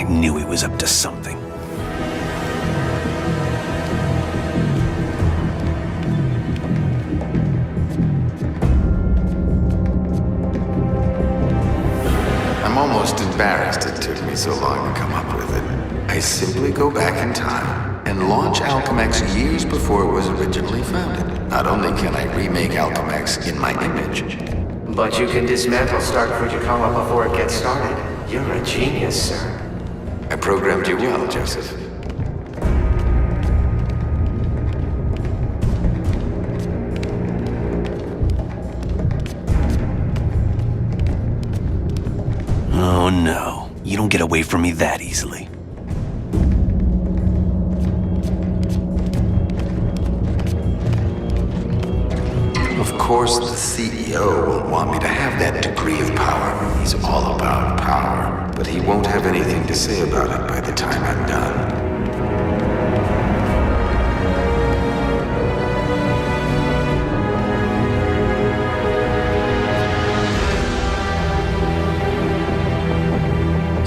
knew he was up to something. I'm almost embarrassed it took me so long to come up with it. I simply go back in time and launch Alchemax years before it was originally founded. Not only can I remake Alchemax in my image, but you can dismantle Stark Fujikawa before it gets started. You're a genius, sir. I programmed you well, Joseph. Oh no, you don't get away from me that easily. Of course, the CEO will want me to have that degree of power. He's all about power, but he won't have anything to say about it by the time I'm done.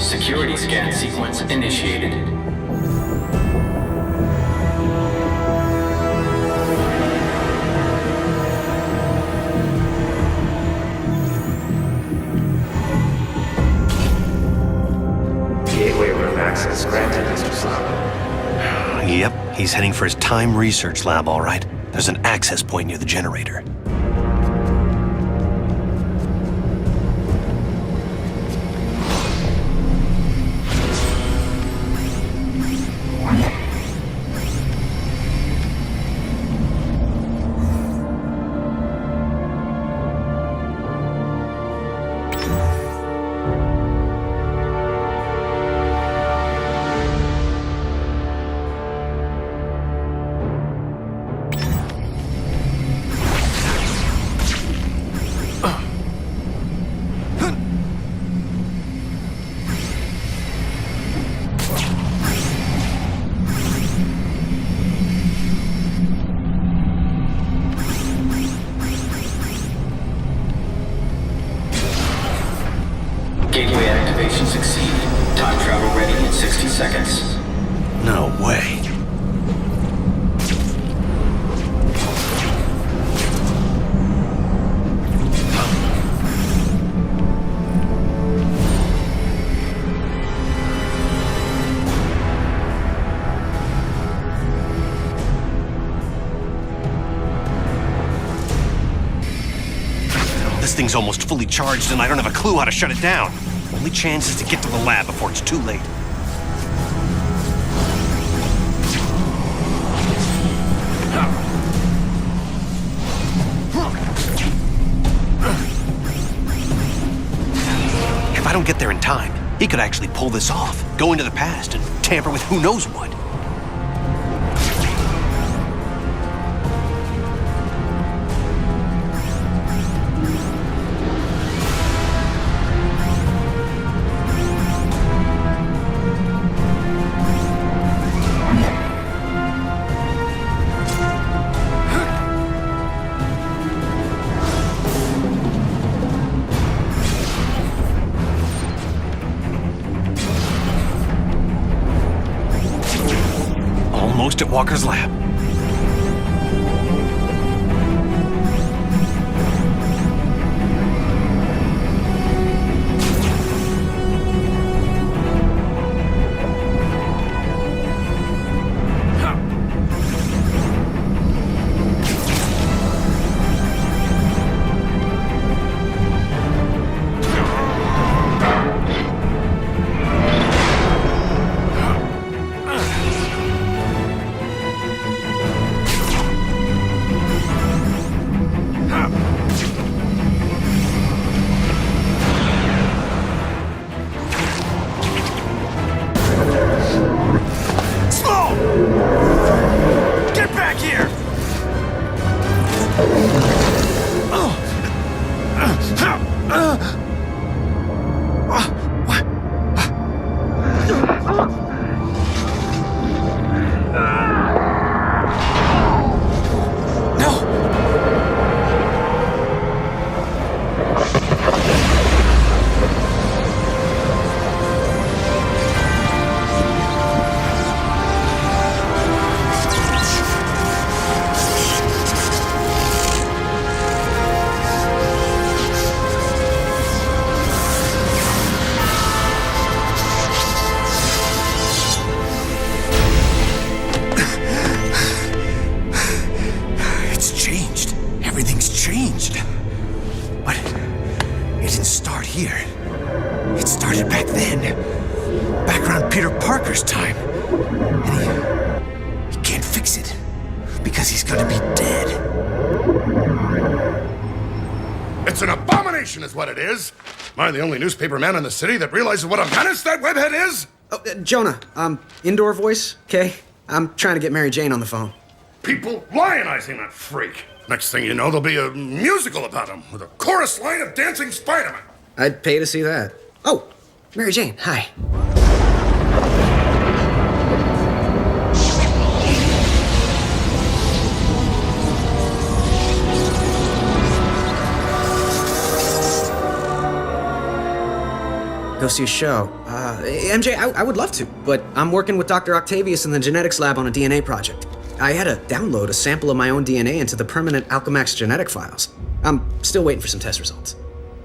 Security scan sequence initiated. Gateway room access granted, Mr. Slaughter. Yep, he's heading for his time research lab, all right. There's an access point near the generator. Gateway activation succeeded. Time travel ready in 60 seconds. No way. This thing's almost fully charged and I don't have a clue how to shut it down. Only chance is to get to the lab before it's too late. If I don't get there in time, he could actually pull this off, go into the past and tamper with who knows what. Almost at Walker's lab. here. It started back then. Back around Peter Parker's time. And he can't fix it. Because he's gonna be dead. It's an abomination is what it is. Am I the only newspaper man in the city that realizes what a menace that webhead is? Oh, Jonah, indoor voice, okay? I'm trying to get Mary Jane on the phone. People lionizing that freak. Next thing you know, there'll be a musical about him with a chorus line of dancing Spider-Man. I'd pay to see that. Oh, Mary Jane, hi. Go see a show. MJ, I would love to, but I'm working with Dr. Octavius in the genetics lab on a DNA project. I had to download a sample of my own DNA into the permanent Alchemax genetic files. I'm still waiting for some test results.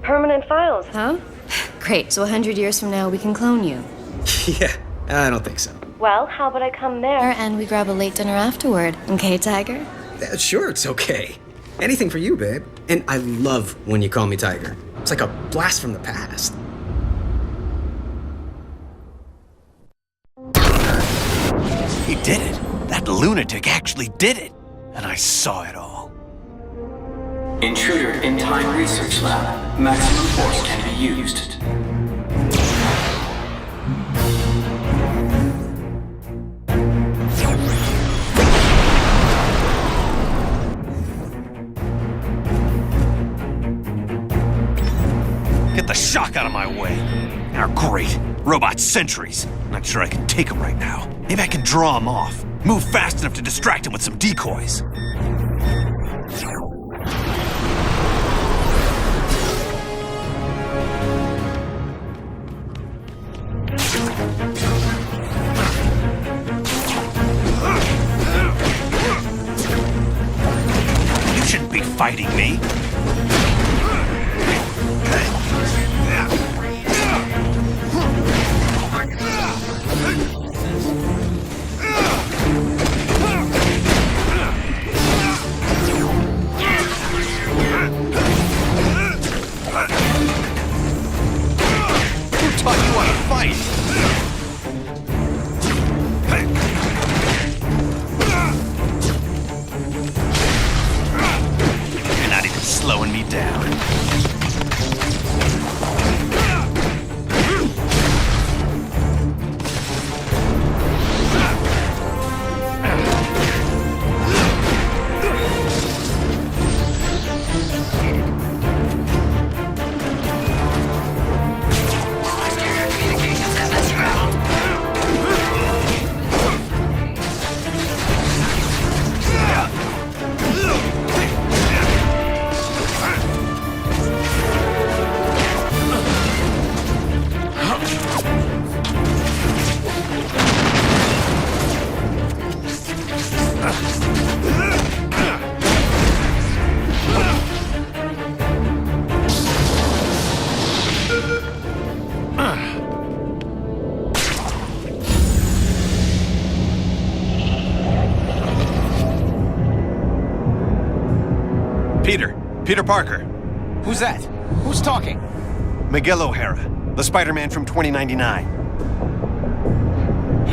Permanent files, huh? Great, so 100 years from now we can clone you. Yeah, I don't think so. Well, how about I come there and we grab a late dinner afterward, okay, Tiger? Sure, it's okay. Anything for you, babe. And I love when you call me Tiger. It's like a blast from the past. He did it. That lunatic actually did it. And I saw it all. Intruder in Time Research Lab. Maximum force can be used. Get the shock out of my way. Now, great. Robot sentries. Not sure I can take them right now. Maybe I can draw them off. Move fast enough to distract him with some decoys. You shouldn't be fighting me. Slowing me down. Peter Parker. Who's that? Who's talking? Miguel O'Hara, the Spider-Man from 2099.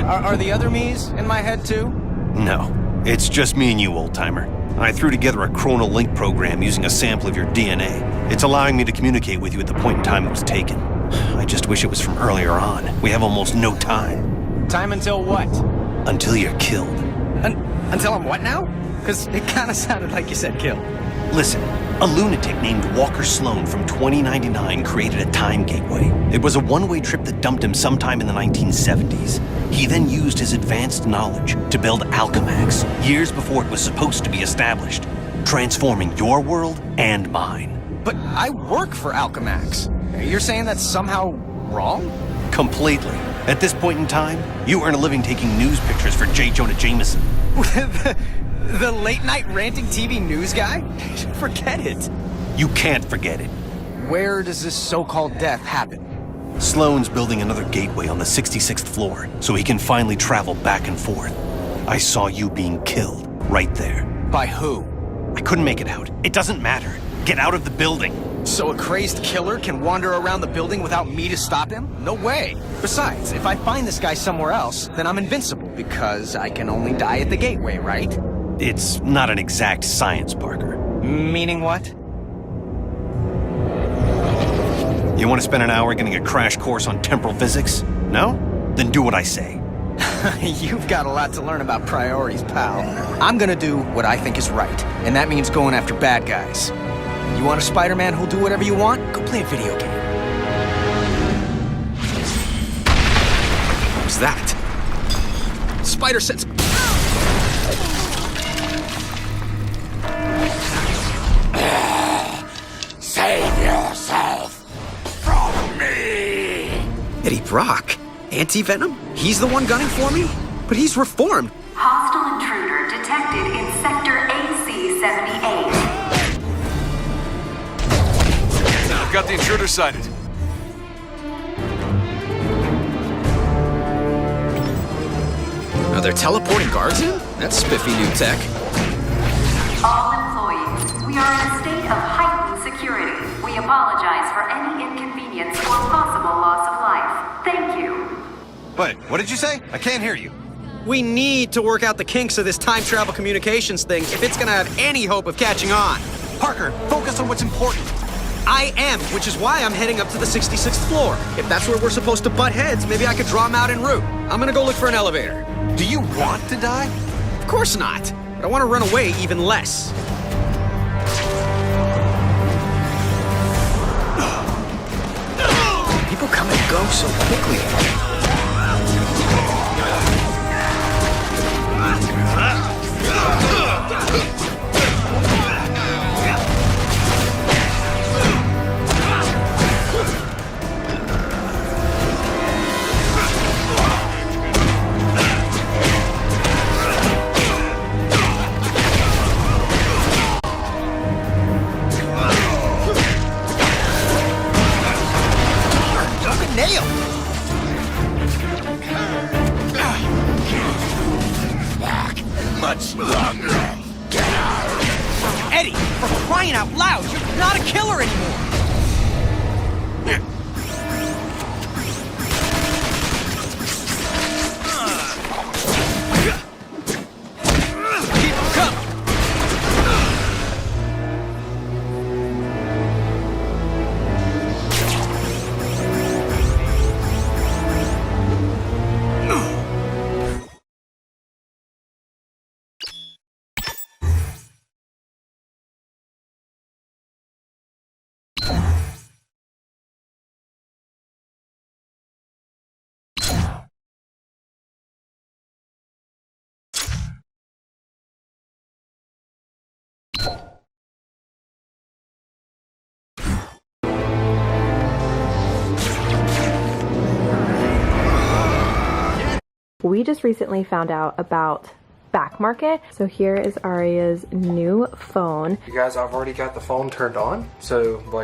Are the other me's in my head too? No, it's just me and you, old-timer. I threw together a chronal link program using a sample of your DNA. It's allowing me to communicate with you at the point in time it was taken. I just wish it was from earlier on. We have almost no time. Time until what? Until you're killed. Until I'm what now? Because it kind of sounded like you said kill. Listen, a lunatic named Walker Sloan from 2099 created a time gateway. It was a one-way trip that dumped him sometime in the 1970s. He then used his advanced knowledge to build Alchemax, years before it was supposed to be established, transforming your world and mine. But I work for Alchemax. You're saying that's somehow wrong? Completely. At this point in time, you earn a living taking news pictures for J. Jonah Jameson. The late-night ranting TV news guy? Forget it. You can't forget it. Where does this so-called death happen? Sloan's building another gateway on the 66th floor, so he can finally travel back and forth. I saw you being killed, right there. By who? I couldn't make it out. It doesn't matter. Get out of the building. So a crazed killer can wander around the building without me to stop him? No way. Besides, if I find this guy somewhere else, then I'm invincible, because I can only die at the gateway, right? It's not an exact science, Parker. Meaning what? You want to spend an hour getting a crash course on temporal physics? No? Then do what I say. You've got a lot to learn about priorities, pal. I'm gonna do what I think is right, and that means going after bad guys. You want a Spider-Man who'll do whatever you want? Go play a video game. What was that? Spider sense. Save yourself from me! Eddie Brock? Anti-Venom? He's the one gunning for me? But he's reformed. Hostile intruder detected in Sector AC-78. I've got the intruder sighted. Are there teleporting guards in? That's spiffy new tech. All employees, we are in a state of heightened security. We apologize for any inconvenience or possible loss of life. Thank you. Wait, what did you say? I can't hear you. We need to work out the kinks of this time travel communications thing if it's gonna have any hope of catching on. Parker, focus on what's important. I am, which is why I'm heading up to the 66th floor. If that's where we're supposed to butt heads, maybe I could draw them out en route. I'm gonna go look for an elevator. Do you want to die? Of course not. But I want to run away even less. People come and go so quickly. Nail! Much longer. Get out. Eddie, for crying out loud, you're not a killer anymore! Keep 'em coming! We just recently found out about Back Market. So here is Aria's new phone. You guys, I've already got the phone turned on, so like